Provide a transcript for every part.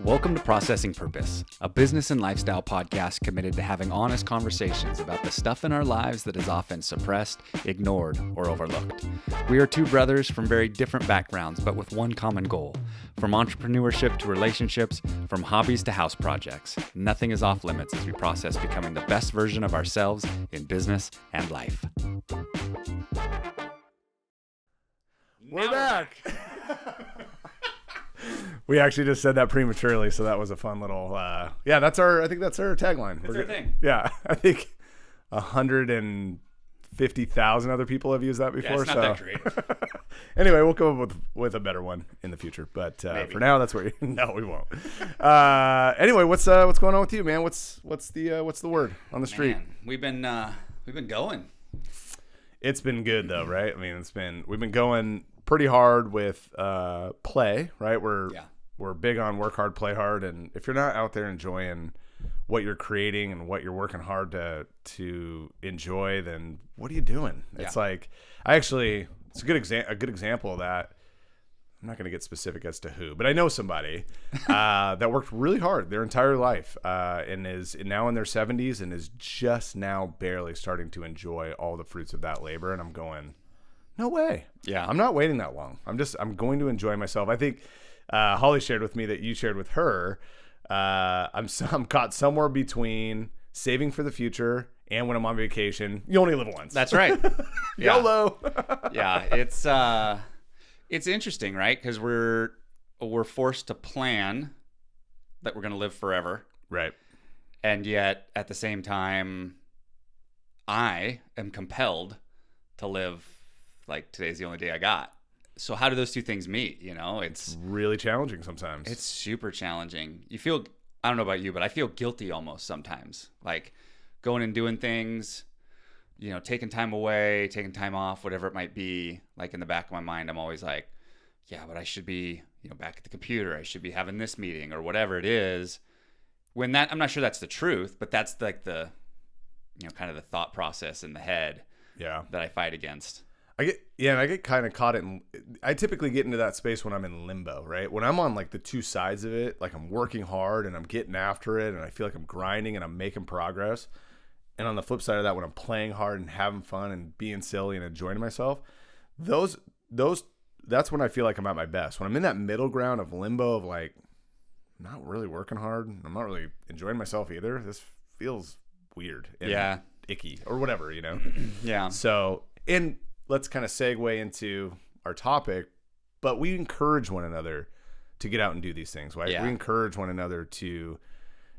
Welcome to Processing Purpose, a business and lifestyle podcast committed to having honest conversations about the stuff in our lives that is often suppressed, ignored, or overlooked. We are two brothers from very different backgrounds, but with one common goal. From entrepreneurship to relationships, from hobbies to house projects, nothing is off limits as we process becoming the best version of ourselves in business and life. We're back. We actually just said that prematurely, so that was a fun little. I think that's our tagline. It's our thing. Yeah, I think 150,000 other people have used that before. Yeah, it's not that great. Anyway, we'll come up with a better one in the future. But for now, that's where. No, we won't. Anyway, what's going on with you, man? What's the word on the street? Man, we've been going. It's been good though, right? I mean, we've been going pretty hard with play, right? We're big on work hard, play hard, and if you're not out there enjoying what you're creating and what you're working hard to enjoy, then what are you doing? Yeah. It's like it's a good example of that. I'm not going to get specific as to who, but I know somebody that worked really hard their entire life and is now in their 70s and is just now barely starting to enjoy all the fruits of that labor. And I'm going, no way. Yeah. I'm not waiting that long. I'm going to enjoy myself. I think Holly shared with me that you shared with her. I'm caught somewhere between saving for the future and when I'm on vacation. You only live once. That's right. Yeah. YOLO. Yeah. It's interesting, right? Because we're forced to plan that we're going to live forever. Right. And yet, at the same time, I am compelled to live like today's the only day I got. So how do those two things meet? You know, it's really challenging sometimes. It's super challenging. You feel, I don't know about you, but I feel guilty almost sometimes. Like going and doing things, you know, taking time away, taking time off, whatever it might be. Like in the back of my mind, I'm always like, yeah, but I should be, you know, back at the computer. I should be having this meeting or whatever it is. When that, I'm not sure that's the truth, but that's like the, you know, kind of the thought process in the head that I fight against. I get kind of caught I typically get into that space when I'm in limbo, right? When I'm on like the two sides of it, like I'm working hard and I'm getting after it and I feel like I'm grinding and I'm making progress. And on the flip side of that, when I'm playing hard and having fun and being silly and enjoying myself, that's when I feel like I'm at my best. When I'm in that middle ground of limbo of like, I'm not really working hard, I'm not really enjoying myself either. This feels weird and icky or whatever, you know? Yeah. So, and let's kind of segue into our topic, but we encourage one another to get out and do these things, right? Yeah. We encourage one another to,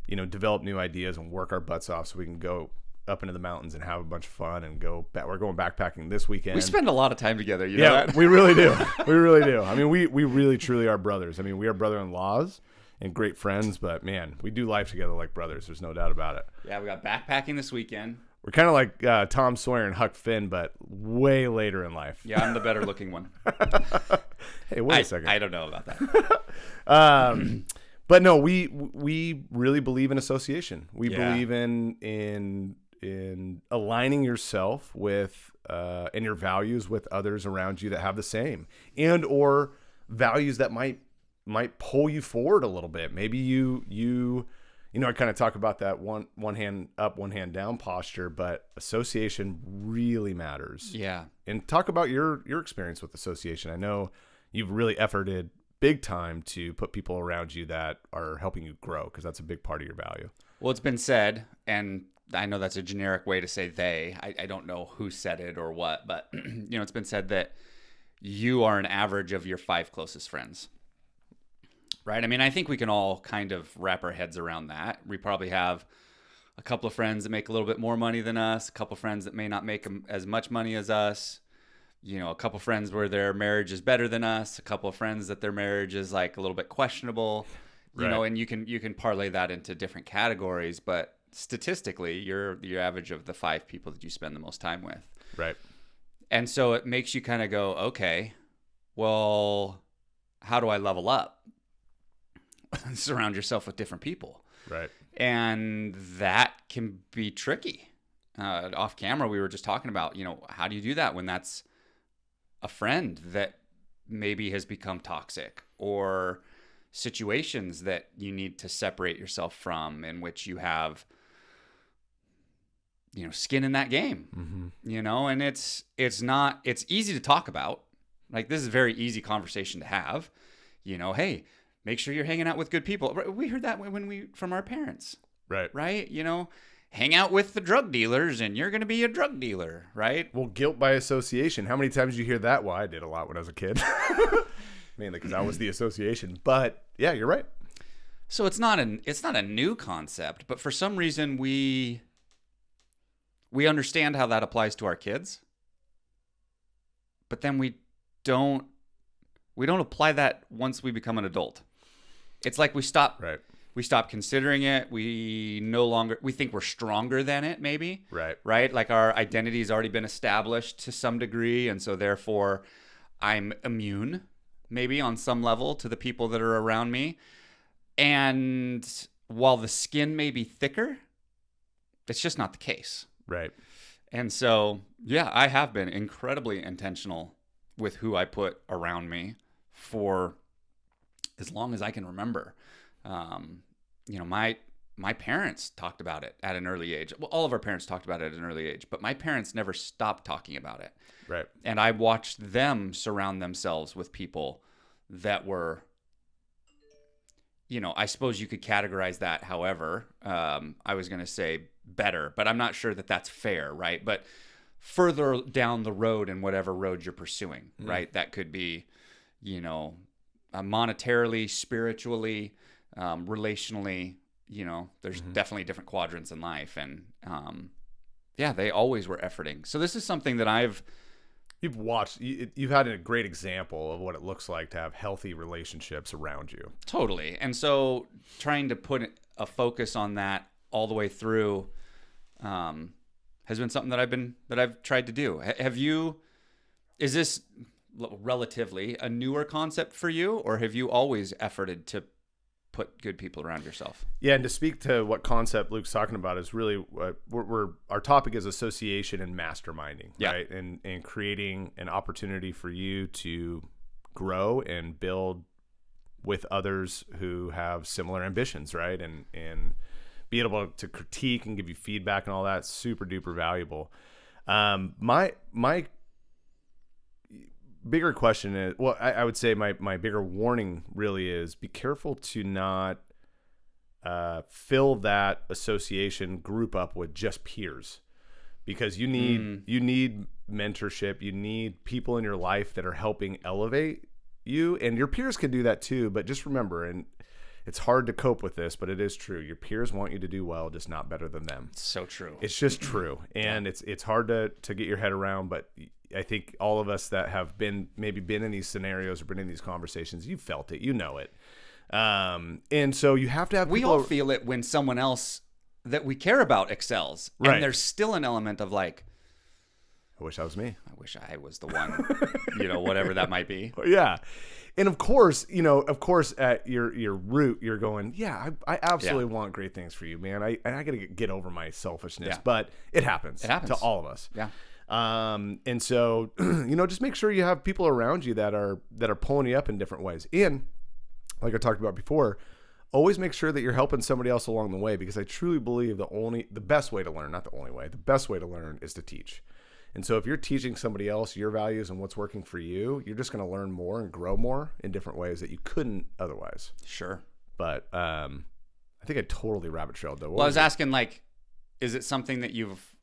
you know, develop new ideas and work our butts off so we can go up into the mountains and have a bunch of fun and we're going backpacking this weekend. We spend a lot of time together. You know that? We really do. We really do. I mean, we really truly are brothers. I mean, we are brother-in-laws and great friends, but man, we do life together like brothers. There's no doubt about it. Yeah, we got backpacking this weekend. We're kind of like Tom Sawyer and Huck Finn, but way later in life. Yeah, I'm the better looking one. Hey, wait a second. I don't know about that. But no, we really believe in association. We believe in aligning yourself with and your values with others around you that have the same and or values that might pull you forward a little bit. Maybe you know, I kind of talk about that one hand up, one hand down posture, but association really matters. Yeah. And talk about your experience with association. I know you've really efforted big time to put people around you that are helping you grow, because that's a big part of your value. Well, it's been said, and I know that's a generic way to say they. I don't know who said it or what, but you know, it's been said that you are an average of your 5 closest friends. Right? I mean, I think we can all kind of wrap our heads around that. We probably have a couple of friends that make a little bit more money than us, a couple of friends that may not make as much money as us, you know, a couple of friends where their marriage is better than us, a couple of friends that their marriage is like a little bit questionable, you know, and you can parlay that into different categories, but statistically, you're the average of the 5 people that you spend the most time with. Right. And so it makes you kind of go, okay, well, how do I level up? Surround yourself with different people. Right. And that can be tricky. Off camera, we were just talking about, you know, how do you do that when that's a friend that maybe has become toxic, or situations that you need to separate yourself from, in which you have, skin in that game, and it's easy to talk about. Like, this is a very easy conversation to have, hey, make sure you're hanging out with good people. We heard that from our parents, Right. Hang out with the drug dealers and you're going to be a drug dealer, right? Well, guilt by association. How many times did you hear that? Well, I did a lot when I was a kid. Mainly because I was the association. But yeah, you're right. So it's not a new concept, but for some reason we understand how that applies to our kids. But then we don't apply that once we become an adult. It's like we stop considering it. We think we're stronger than it, maybe. Right? Like, our identity has already been established to some degree, and so therefore I'm immune, maybe on some level, to the people that are around me. And while the skin may be thicker, it's just not the case. Right. And so, yeah, I have been incredibly intentional with who I put around me for as long as I can remember. My parents talked about it at an early age. Well, all of our parents talked about it at an early age, but my parents never stopped talking about it. Right. And I watched them surround themselves with people that were, I suppose you could categorize that however. I was going to say better, but I'm not sure that that's fair, right? But further down the road, in whatever road you're pursuing, right? That could be, monetarily, spiritually, relationally, there's definitely different quadrants in life. And they always were efforting. So this is something that you've watched, you've had a great example of what it looks like to have healthy relationships around you. Totally. And so trying to put a focus on that all the way through has been something that I've tried to do. Is this relatively a newer concept for you, or have you always efforted to put good people around yourself? Yeah, and to speak to what concept Luke's talking about is really our topic is association and masterminding, right? And creating an opportunity for you to grow and build with others who have similar ambitions, right? And be able to critique and give you feedback and all that, super duper valuable. My bigger question is, well, I would say my bigger warning really is, be careful to not fill that association group up with just peers, because you need mentorship. You need people in your life that are helping elevate you, and your peers can do that too. But just remember, and it's hard to cope with this, but it is true. Your peers want you to do well, just not better than them. It's so true. It's just true. And it's hard to get your head around, but I think all of us that have been in these scenarios or been in these conversations, you've felt it, it. And so you have to have we all feel it when someone else that we care about excels. Right. And there's still an element of like, I wish that was me. I wish I was the one, whatever that might be. Yeah. And of course, at your root, you're going, yeah, I absolutely want great things for you, man. I got to get over my selfishness, but it happens to all of us. Yeah. And so, just make sure you have people around you that are pulling you up in different ways. And like I talked about before, always make sure that you're helping somebody else along the way, because I truly believe the best way to learn, not the only way, the best way to learn is to teach. And so if you're teaching somebody else your values and what's working for you, you're just going to learn more and grow more in different ways that you couldn't otherwise. Sure. But I think I totally rabbit trailed though. Well, I was asking, like, is it something that you've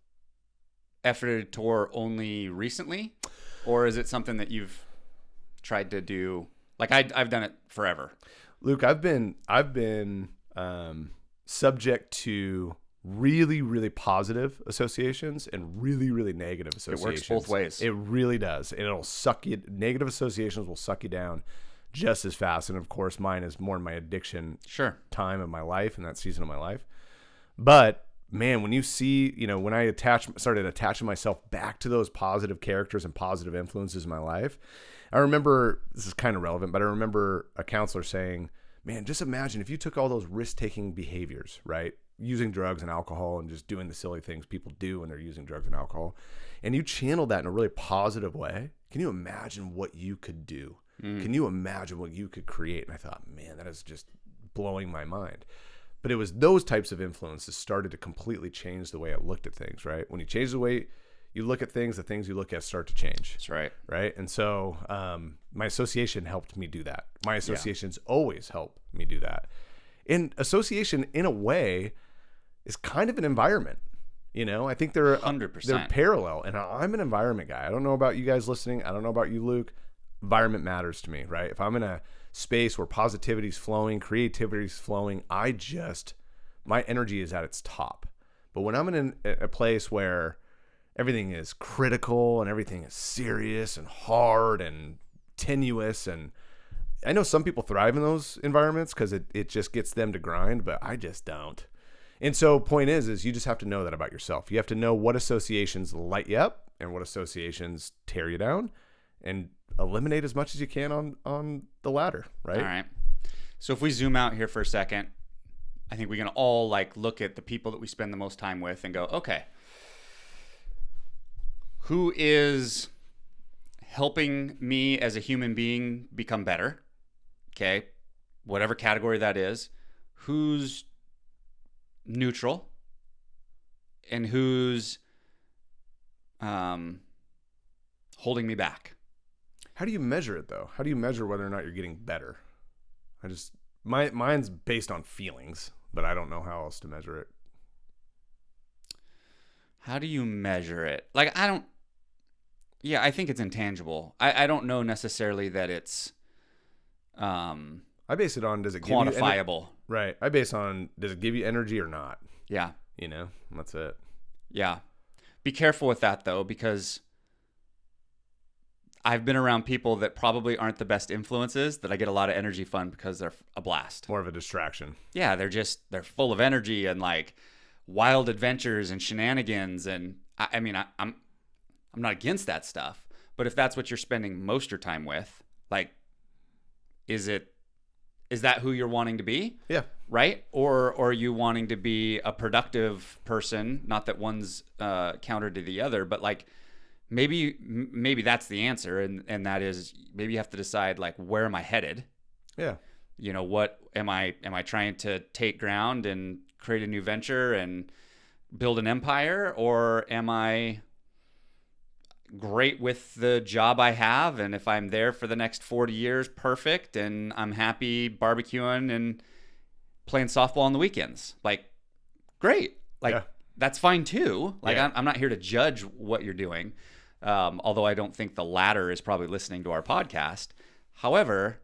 efforted toward only recently, or is it something that you've tried to do? Like, I've done it forever. Luke, I've been subject to really, really positive associations and really, really negative associations. It works both ways. It really does. And it'll suck you. Negative associations will suck you down just as fast. And of course, mine is more in my addiction time of my life and that season of my life. But man, when you see, when I started attaching myself back to those positive characters and positive influences in my life, I remember, this is kind of relevant, but I remember a counselor saying, man, just imagine if you took all those risk-taking behaviors, right? Using drugs and alcohol and just doing the silly things people do when they're using drugs and alcohol, and you channeled that in a really positive way. Can you imagine what you could do Can you imagine what you could create? And I thought, man, that is just blowing my mind. But it was those types of influences started to completely change the way I looked at things, right? When you change the way you look at things, the things you look at start to change. That's right. Right. And so my association helped me do that. My associations always help me do that. And association, in a way, is kind of an environment. You know, I think they're 100%. They're parallel. And I'm an environment guy. I don't know about you guys listening. I don't know about you, Luke. Environment matters to me, right? If I'm in a space where positivity's flowing, creativity's flowing, my energy is at its top. But when I'm in a place where everything is critical and everything is serious and hard and tenuous, and I know some people thrive in those environments because it just gets them to grind, but I just don't. And so point is you just have to know that about yourself. You have to know what associations light you up and what associations tear you down, and eliminate as much as you can on the latter, right? All right. So if we zoom out here for a second, I think we can all like look at the people that we spend the most time with and go, okay, who is helping me as a human being become better? Okay. Whatever category that is. Who's neutral and who's holding me back? How do you measure it though? How do you measure whether or not you're getting better? Mine's based on feelings, but I don't know how else to measure it. How do you measure it? Like, I think it's intangible. I don't know necessarily that it's I base it on, does it give you quantifiable? Right. I base on, does it give you energy or not? Yeah. You know, that's it. Yeah. Be careful with that though, because I've been around people that probably aren't the best influences that I get a lot of energy from because they're a blast. More of a distraction. Yeah, they're full of energy and like wild adventures and shenanigans. And I'm not against that stuff, but if that's what you're spending most of your time with, like, is that who you're wanting to be? Yeah. Right? Or are you wanting to be a productive person? Not that one's counter to the other, but like, maybe that's the answer, and that is maybe you have to decide like, where am I headed? Yeah. You know, what am I trying to take ground and create a new venture and build an empire, or am I great with the job I have, and if I'm there for the next 40 years, perfect, and I'm happy barbecuing and playing softball on the weekends? Like, great. Like, yeah. That's fine too. Like, yeah. I'm not here to judge what you're doing. Although I don't think the latter is probably listening to our podcast. However,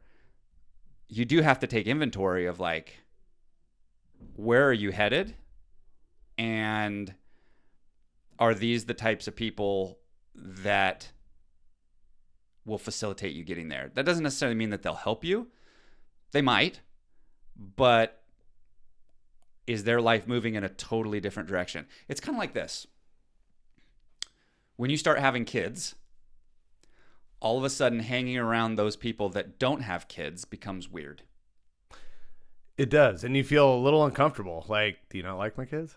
you do have to take inventory of like, where are you headed? And are these the types of people that will facilitate you getting there? That doesn't necessarily mean that they'll help you. They might, but is their life moving in a totally different direction? It's kind of like this. When you start having kids, all of a sudden hanging around those people that don't have kids becomes weird. It does. And you feel a little uncomfortable. Like, do you not like my kids?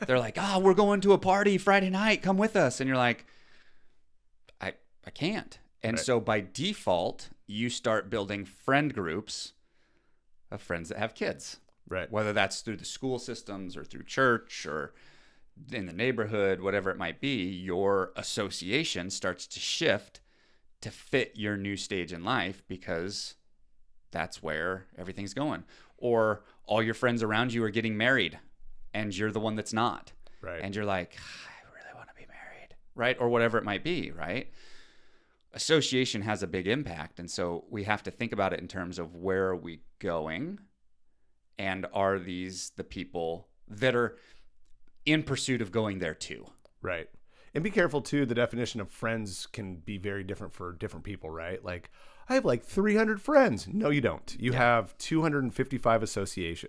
They're like, we're going to a party Friday night. Come with us. And you're like, I can't. And right. So by default, you start building friend groups of friends that have kids. Right. Whether that's through the school systems or through church or in the neighborhood, whatever it might be, your association starts to shift to fit your new stage in life because that's where everything's going. Or all your friends around you are getting married and you're the one that's not. Right. And you're like, I really want to be married. Right. Or whatever it might be. Right. Association has a big impact. And so we have to think about it in terms of, where are we going? And are these the people that are in pursuit of going there too? Right. And be careful too. The definition of friends can be very different for different people, right? Like, I have like 300 friends. No, you don't. You have 295 associations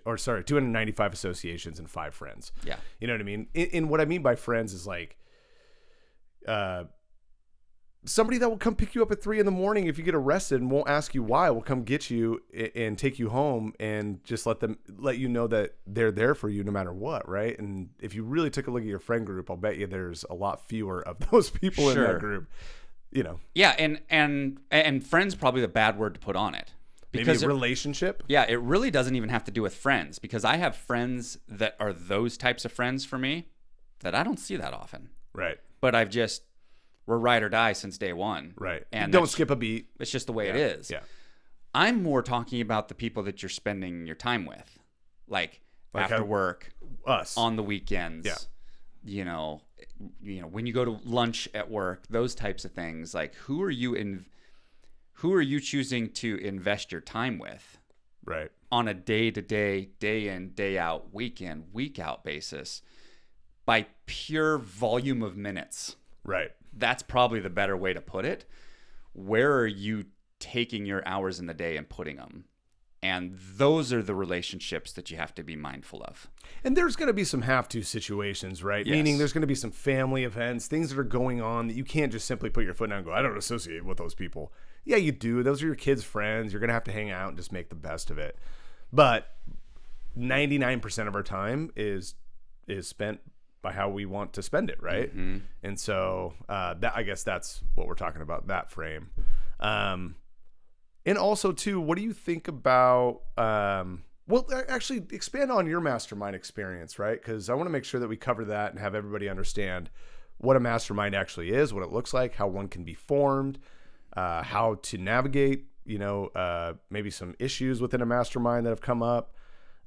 and 5 friends. Yeah. You know what I mean? And what I mean by friends is like, somebody that will come pick you up at 3 a.m. if you get arrested and won't ask you why, will come get you and take you home and just let you know that they're there for you no matter what, right? And if you really took a look at your friend group, I'll bet you there's a lot fewer of those people in that group. Yeah, and friends probably the bad word to put on it. Maybe a relationship. Yeah, it really doesn't even have to do with friends, because I have friends that are those types of friends for me that I don't see that often. Right. But we're ride or die since day one. Right. And don't skip a beat. It's just the way it is. Yeah. I'm more talking about the people that you're spending your time with, like after work, us on the weekends. Yeah. When you go to lunch at work, those types of things. Like, who are you choosing to invest your time with? Right. On a day-to-day, day in, day out, week in, week out basis, by pure volume of minutes. Right. That's probably the better way to put it. Where are you taking your hours in the day and putting them? And those are the relationships that you have to be mindful of. And there's going to be some have-to situations, right? Yes. Meaning there's going to be some family events, things that are going on that you can't just simply put your foot down and go, I don't associate with those people. Yeah, you do. Those are your kids' friends. You're going to have to hang out and just make the best of it. But 99% of our time is spent by how we want to spend it, right? Mm-hmm. And so I guess that's what we're talking about, that frame. And also, too, what do you think about, actually expand on your mastermind experience, right? Because I want to make sure that we cover that and have everybody understand what a mastermind actually is, what it looks like, how one can be formed, how to navigate, maybe some issues within a mastermind that have come up.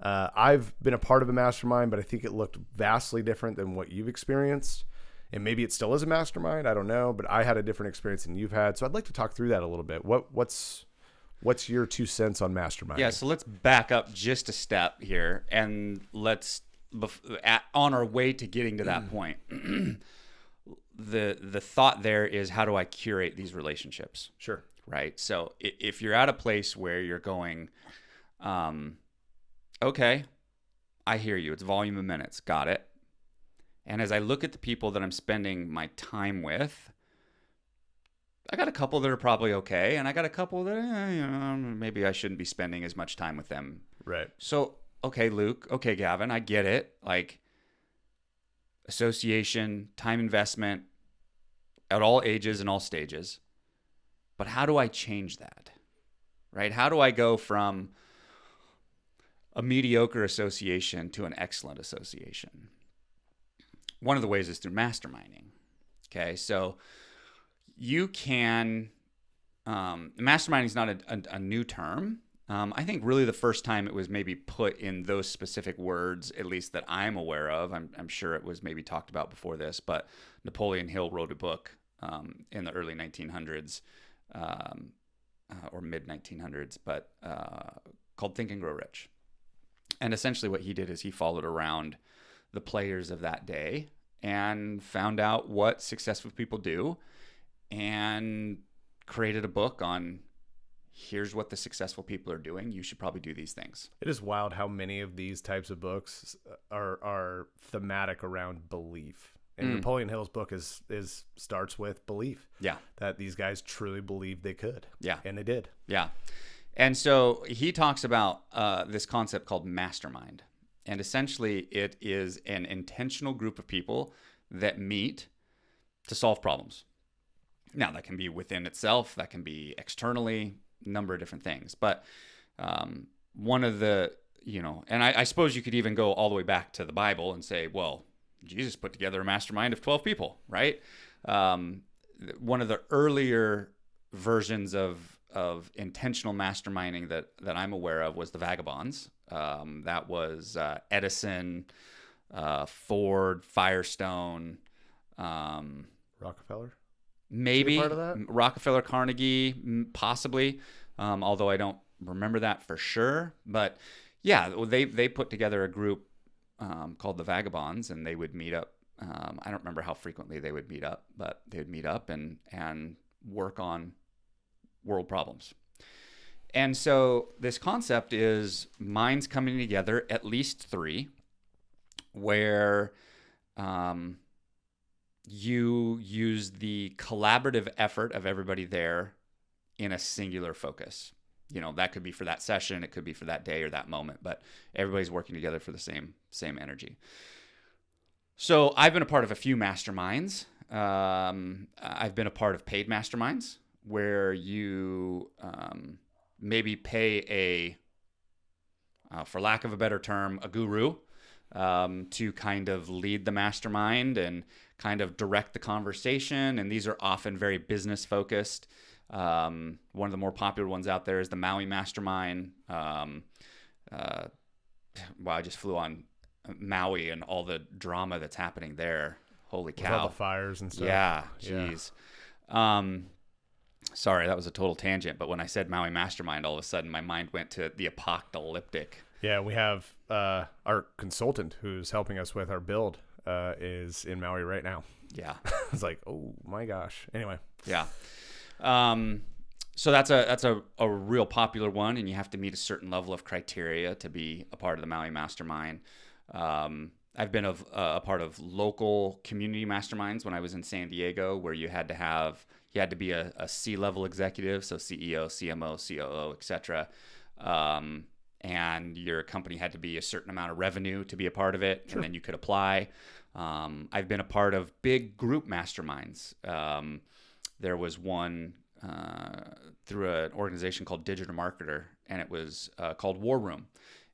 I've been a part of a mastermind, but I think it looked vastly different than what you've experienced. And maybe it still is a mastermind. I don't know, but I had a different experience than you've had. So I'd like to talk through that a little bit. What's your 2 cents on mastermind? Yeah, so let's back up just a step here, and let's on our way to getting to that point. The thought there is, how do I curate these relationships? Sure. Right. So if you're at a place where you're going, okay, I hear you. It's volume of minutes. Got it. And as I look at the people that I'm spending my time with, I got a couple that are probably okay, and I got a couple that maybe I shouldn't be spending as much time with them. Right. So, okay, Luke. Okay, Gavin. I get it. Like, association, time investment, at all ages and all stages. But how do I change that? Right? How do I go from a mediocre association to an excellent association? One of the ways is through masterminding. Okay, so you can, masterminding is not a new term. I think really the first time it was maybe put in those specific words, at least that I'm aware of, I'm sure it was maybe talked about before this, but Napoleon Hill wrote a book in the early 1900s, or mid 1900s, but called Think and Grow Rich. And essentially what he did is he followed around the players of that day and found out what successful people do and created a book on, here's what the successful people are doing. You should probably do these things. It is wild how many of these types of books are thematic around belief. And Napoleon Hill's book starts with belief. Yeah. That these guys truly believed they could. Yeah. And they did. Yeah. And so he talks about this concept called mastermind. And essentially it is an intentional group of people that meet to solve problems. Now, that can be within itself, that can be externally, a number of different things. But one of the, and I suppose you could even go all the way back to the Bible and say, well, Jesus put together a mastermind of 12 people, right? One of the earlier versions of intentional masterminding that I'm aware of was the Vagabonds. That was Edison, Ford, Firestone, Rockefeller? Maybe part of that? Rockefeller, Carnegie, possibly, although I don't remember that for sure. But yeah, they put together a group called the Vagabonds, and they would meet up. I don't remember how frequently they would meet up, but they would meet up and work on world problems. And so this concept is minds coming together, at least 3, where you use the collaborative effort of everybody there in a singular focus. That could be for that session, it could be for that day or that moment, but everybody's working together for the same energy. So I've been a part of a few masterminds, I've been a part of paid masterminds where you maybe pay for lack of a better term, a guru to kind of lead the mastermind and kind of direct the conversation. And these are often very business focused. One of the more popular ones out there is the Maui Mastermind. Wow, I just flew on Maui and all the drama that's happening there. Holy cow. With all the fires and stuff. Yeah, jeez. Sorry, that was a total tangent, but when I said Maui Mastermind, all of a sudden my mind went to the apocalyptic. Yeah, we have our consultant who's helping us with our build is in Maui right now. Yeah. It's like, oh my gosh. Anyway. Yeah. So that's a real popular one, and you have to meet a certain level of criteria to be a part of the Maui Mastermind. I've been a part of local community masterminds when I was in San Diego, where you had to be a C-level executive, so CEO, CMO, COO, etc. And your company had to be a certain amount of revenue to be a part of it, and then you could apply. I've been a part of big group masterminds. There was one through an organization called Digital Marketer, and it was called War Room.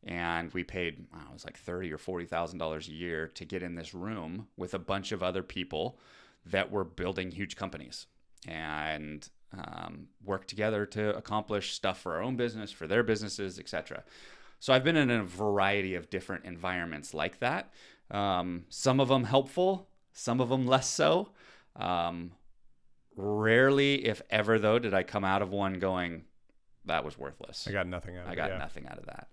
And we paid, it was like $30,000 or $40,000 a year to get in this room with a bunch of other people that were building huge companies and work together to accomplish stuff for our own business, for their businesses, etc. So I've been in a variety of different environments like that. Some of them helpful, some of them less so. Rarely, if ever, though, did I come out of one going, that was worthless. I got nothing out of it. I got nothing out of that.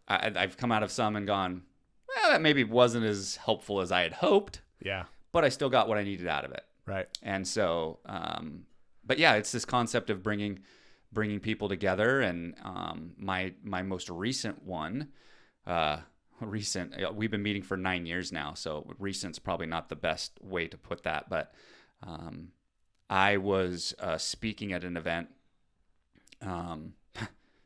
I've come out of some and gone, well, that maybe wasn't as helpful as I had hoped. Yeah. But I still got what I needed out of it. Right. And so, but yeah, it's this concept of bringing people together. And my most recent one, we've been meeting for 9 years now, so recent's probably not the best way to put that. But I was speaking at an event.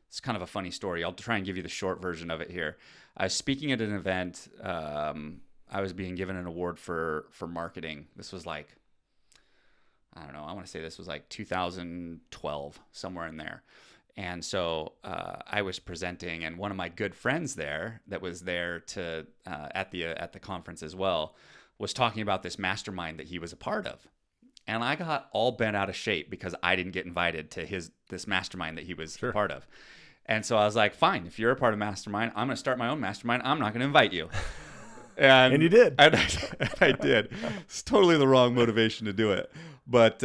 It's kind of a funny story. I'll try and give you the short version of it here. I was speaking at an event. I was being given an award for marketing. This was like, I don't know, I want to say this was like 2012, somewhere in there. And so I was presenting, and one of my good friends there that was there to at the conference as well was talking about this mastermind that he was a part of. And I got all bent out of shape because I didn't get invited to this mastermind that he was a part of. And so I was like, fine, if you're a part of mastermind, I'm going to start my own mastermind. I'm not going to invite you. And you did. And I did. It's totally the wrong motivation to do it. But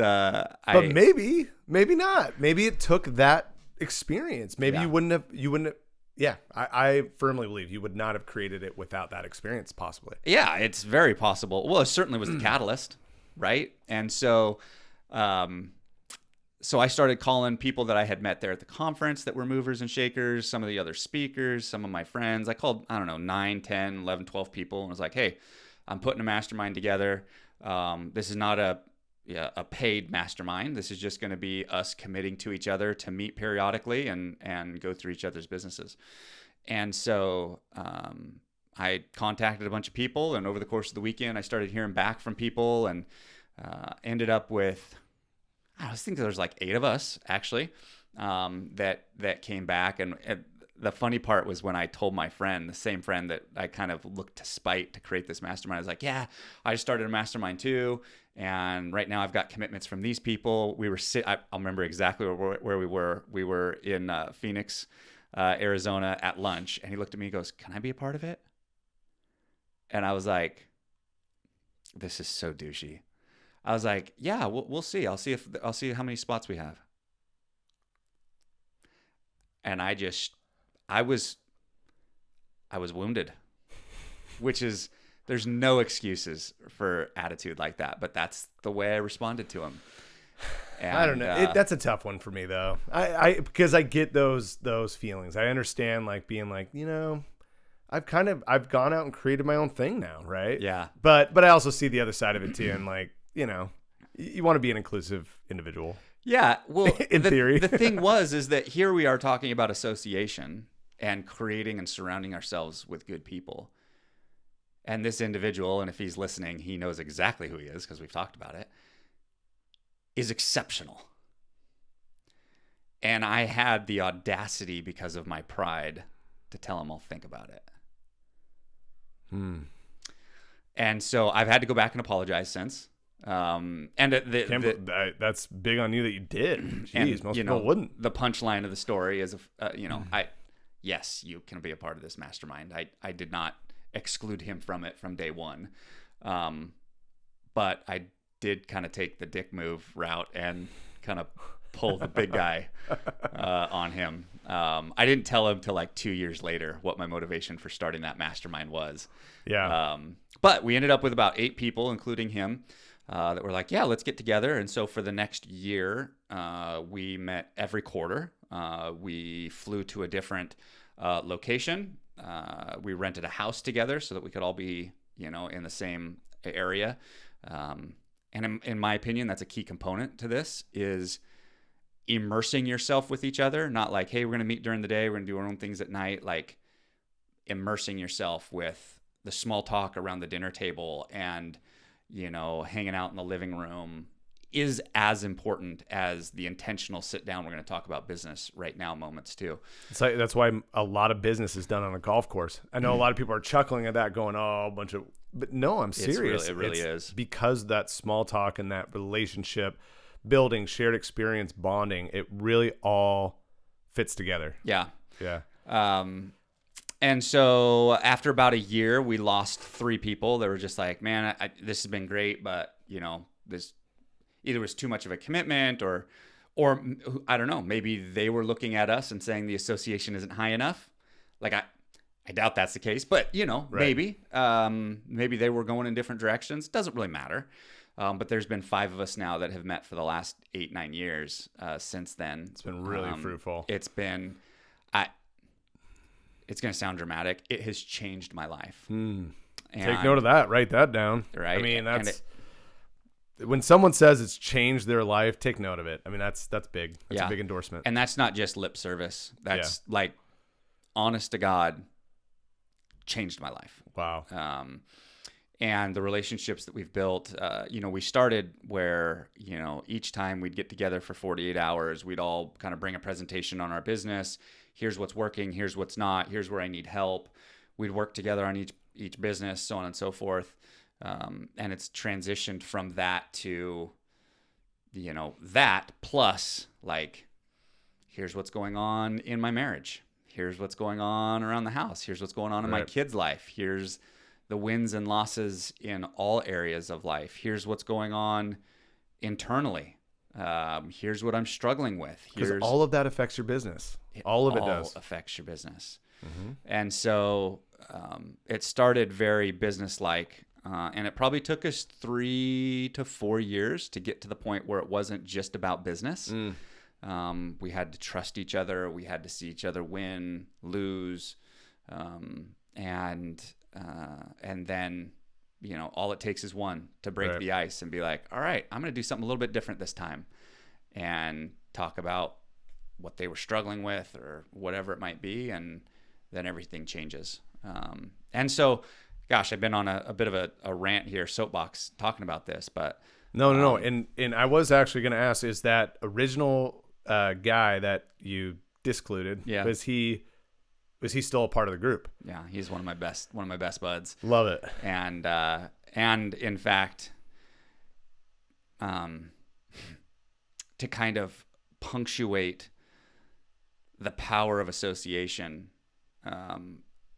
maybe not. Maybe it took that experience. Maybe you wouldn't have. Yeah, I firmly believe you would not have created it without that experience, possibly. Yeah, it's very possible. Well, it certainly was the catalyst, right? And so, so I started calling people that I had met there at the conference that were movers and shakers, some of the other speakers, some of my friends. I called, 9, 10, 11, 12 people, and was like, hey, I'm putting a mastermind together. This is not a paid mastermind. This is just going to be us committing to each other to meet periodically and go through each other's businesses. And so I contacted a bunch of people, and over the course of the weekend, I started hearing back from people, and ended up with, I think there's like 8 of us actually that came back. And the funny part was when I told my friend, the same friend that I kind of looked to spite to create this mastermind, I was like, yeah, I started a mastermind too. And right now I've got commitments from these people. I'll remember exactly where we were. We were in Phoenix, Arizona at lunch. And he looked at me and goes, can I be a part of it? And I was like, this is so douchey. I was like, yeah, we'll see. I'll see how many spots we have. And I was wounded, which is, there's no excuses for attitude like that, but that's the way I responded to him. And, I don't know. That's a tough one for me though. Because I get those feelings. I understand like being like, I've gone out and created my own thing now. Right. Yeah. But I also see the other side of it too. And like, you want to be an inclusive individual. Yeah. Well, in theory, the thing is that here we are talking about association and creating and surrounding ourselves with good people. And this individual, and if he's listening, he knows exactly who he is because we've talked about it, is exceptional. And I had the audacity, because of my pride, to tell him I'll think about it. And so I've had to go back and apologize since. That's big on you that you did. Jeez, most people wouldn't. The punchline of the story is, yes, you can be a part of this mastermind. I did not exclude him from it from day one. But I did kind of take the dick move route and kind of pull the big guy on him. I didn't tell him till like 2 years later what my motivation for starting that mastermind was. Yeah. But we ended up with about 8 people, including him, that were like, yeah, let's get together. And so for the next year, we met every quarter. We flew to a different location. We rented a house together so that we could all be, in the same area. And in my opinion, that's a key component to this, is immersing yourself with each other. Not like, hey, we're going to meet during the day, we're going to do our own things at night. Like immersing yourself with the small talk around the dinner table and, hanging out in the living room is as important as the intentional sit down. We're going to talk about business right now moments too. It's like, that's why a lot of business is done on a golf course. I know a lot of people are chuckling at that going, but no, I'm serious. It really is. Because that small talk and that relationship building, shared experience, bonding, it really all fits together. Yeah. Yeah. And so after about a year, we lost 3 people. They were just like, man, this has been great, but this either was too much of a commitment or I don't know, maybe they were looking at us and saying the association isn't high enough. Like I doubt that's the case, but Right. maybe they were going in different directions. Doesn't really matter. But there's been 5 of us now that have met for the last 8-9 years since then. It's been really fruitful. It's been, it's going to sound dramatic. It has changed my life. Take note of that. Write that down. Right. I mean, when someone says it's changed their life, take note of it. I mean, that's big. That's a big endorsement. And that's not just lip service. That's like, honest to God, changed my life. Wow. And the relationships that we've built, we started where, each time we'd get together for 48 hours, we'd all kind of bring a presentation on our business. Here's what's working. Here's what's not. Here's where I need help. We'd work together on each business, so on and so forth. And it's transitioned from that to, that plus like, here's what's going on in my marriage. Here's what's going on around the house. Here's what's going on in my kid's life. Here's the wins and losses in all areas of life. Here's what's going on internally. Here's what I'm struggling with. Because all of that affects your business. All of it does. Affects your business. Mm-hmm. And so it started very business-like. And it probably took us 3 to 4 years to get to the point where it wasn't just about business. We had to trust each other. We had to see each other win, lose. And then, all it takes is one to break the ice and be like, all right, I'm going to do something a little bit different this time, and talk about what they were struggling with or whatever it might be. And then everything changes. And so, gosh, I've been on a bit of a rant here, soapbox, talking about this, but no. And I was actually going to ask, is that original guy that you discluded, was he still a part of the group? Yeah, he's one of my best buds. Love it. And in fact, to kind of punctuate the power of association,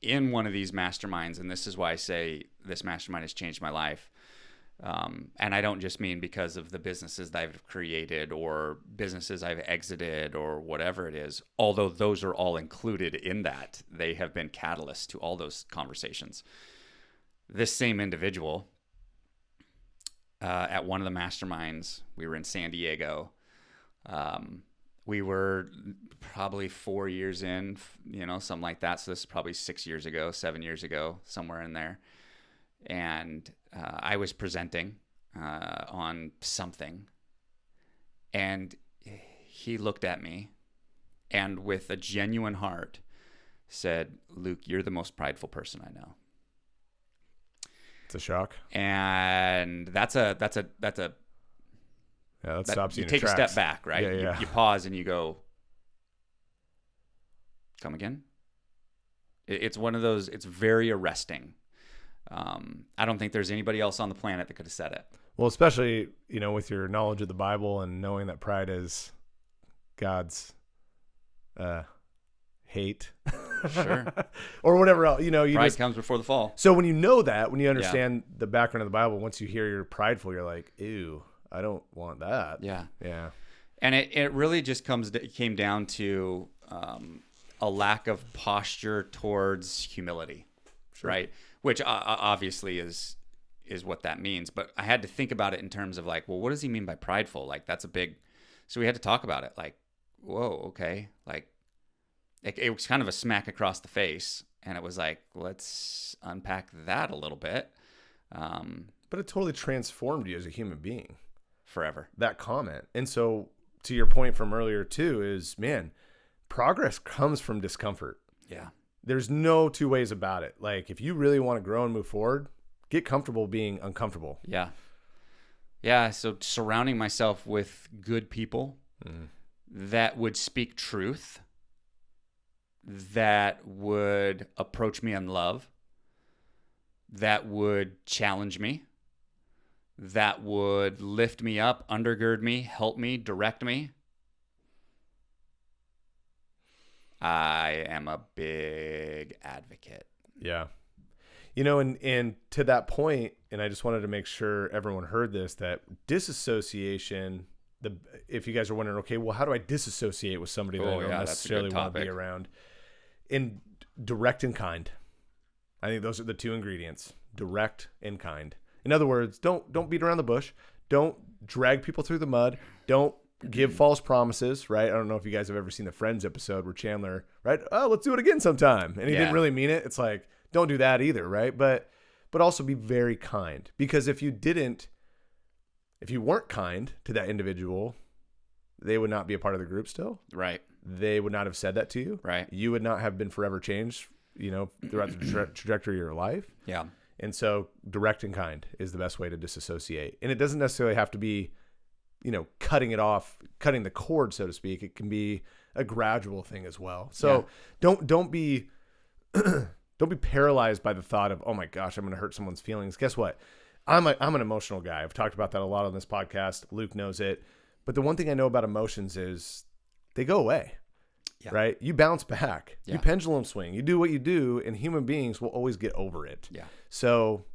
in one of these masterminds, and this is why I say this mastermind has changed my life. And I don't just mean because of the businesses that I've created or businesses I've exited or whatever it is, although those are all included in that. They have been catalysts to all those conversations. This same individual, at one of the masterminds, we were in San Diego. We were probably 4 years in, something like that. So this is probably 6 years ago, 7 years ago, somewhere in there. And I was presenting on something, and he looked at me and with a genuine heart said, "Luke, you're the most prideful person I know." It's a shock. And that stops you you in take your a tracks. step back, right? Yeah. You pause and you go, come again. It's one of those. It's very arresting. I don't think there's anybody else on the planet that could have said it. Well, especially, with your knowledge of the Bible and knowing that pride is God's hate. Sure. Or whatever else. Pride comes before the fall. So when you know that, when you understand the background of the Bible, once you hear you're prideful, you're like, ew, I don't want that. Yeah. Yeah. And it really just came down to a lack of posture towards humility, right? Which obviously is what that means. But I had to think about it in terms of like, well, what does he mean by prideful? Like, that's a big. So we had to talk about it. Like, whoa, okay, like it was kind of a smack across the face, and it was like, let's unpack that a little bit. But it totally transformed you as a human being. Forever. That comment. And so to your point from earlier too is, man, progress comes from discomfort. Yeah. There's no two ways about it. Like, if you really want to grow and move forward, get comfortable being uncomfortable. Yeah. Yeah. So surrounding myself with good people that would speak truth, that would approach me in love, that would challenge me, that would lift me up, undergird me, help me, direct me. I am a big advocate. Yeah. And to that point, and I just wanted to make sure everyone heard this, that disassociation, if you guys are wondering, okay, well, how do I disassociate with somebody that I don't necessarily want to be around? In direct and kind. I think those are the two ingredients, direct and kind. In other words, don't beat around the bush. Don't drag people through the mud. Don't give false promises, right? I don't know if you guys have ever seen the Friends episode where Chandler, right? Oh, let's do it again sometime. And he didn't really mean it. It's like, don't do that either, right? But also be very kind. Because if you weren't kind to that individual, they would not be a part of the group still. Right. They would not have said that to you. Right. You would not have been forever changed, throughout the trajectory of your life. Yeah. And so direct and kind is the best way to disassociate. And it doesn't necessarily have to be, cutting it off, cutting the cord, so to speak. It can be a gradual thing as well. So don't be paralyzed by the thought of, oh my gosh, I'm going to hurt someone's feelings. Guess what? I'm an emotional guy. I've talked about that a lot on this podcast. Luke knows it. But the one thing I know about emotions is they go away. Yeah. Right? You bounce back. Yeah. You pendulum swing. You do what you do, and human beings will always get over it. Yeah. So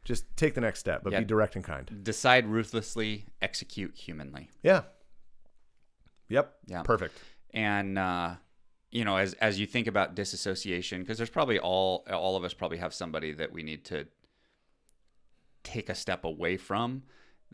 just take the next step, but be direct and kind. Decide ruthlessly, execute humanly. Yeah. Yep. Yeah. Perfect. And as you think about disassociation, because there's probably all of us probably have somebody that we need to take a step away from.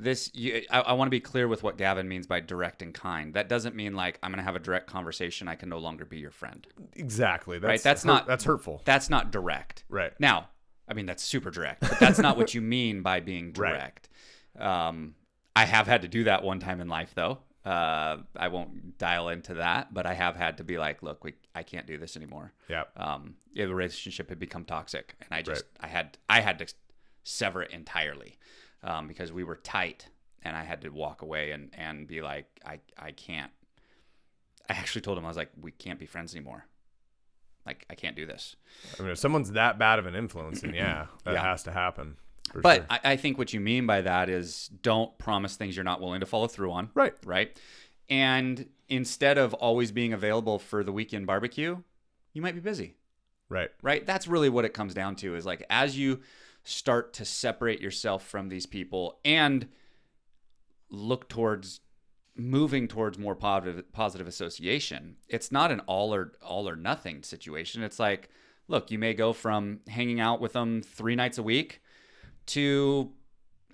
I want to be clear with what Gavin means by direct and kind. That doesn't mean like I'm going to have a direct conversation. I can no longer be your friend. Exactly. That's hurtful. That's not direct. Right. Now, I mean, that's super direct, but that's not what you mean by being direct. Right. I have had to do that one time in life though. I won't dial into that, but I have had to be like, look, I can't do this anymore. Yeah. The relationship had become toxic, and I had to sever it entirely. Because we were tight, and I had to walk away and be like, I can't. I actually told him, I was like, we can't be friends anymore. Like, I can't do this. I mean, if someone's that bad of an influence, then that has to happen. But sure. I think what you mean by that is don't promise things you're not willing to follow through on. Right. Right. And instead of always being available for the weekend barbecue, you might be busy. Right. Right. That's really what it comes down to, is like, as you start to separate yourself from these people and look towards moving towards more positive association. It's not an all or nothing situation. It's like, look, you may go from hanging out with them 3 nights a week to,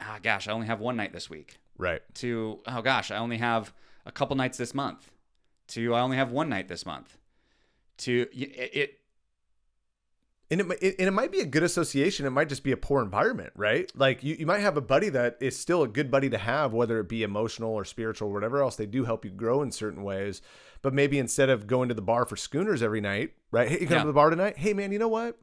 I only have 1 night this week. Right. To, I only have a couple nights this month. To, I only have 1 night this month. To it. And it might be a good association. It might just be a poor environment, right? Like you might have a buddy that is still a good buddy to have, whether it be emotional or spiritual or whatever else. They do help you grow in certain ways. But maybe instead of going to the bar for schooners every night, right? Hey, you come to the bar tonight? Hey, man, you know what?